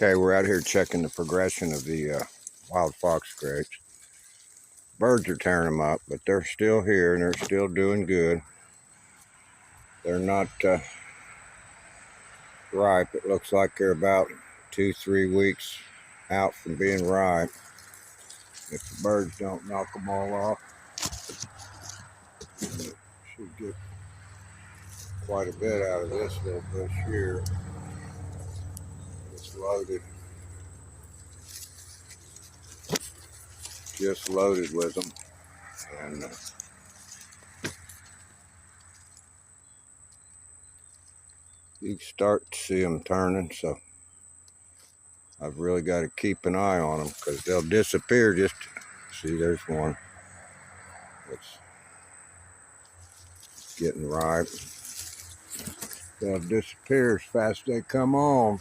Okay, we're out here checking the progression of the wild fox grapes. Birds are tearing them up, but they're still here and they're still doing good. They're not ripe. It looks like they're about 2-3 weeks out from being ripe. If the birds don't knock them all off, should get quite a bit out of this little bush here. It's loaded, just loaded with them, and you start to see them turning. So I've really got to keep an eye on them because they'll disappear. Just see, there's one. It's getting ripe. They'll disappear as fast as they come on.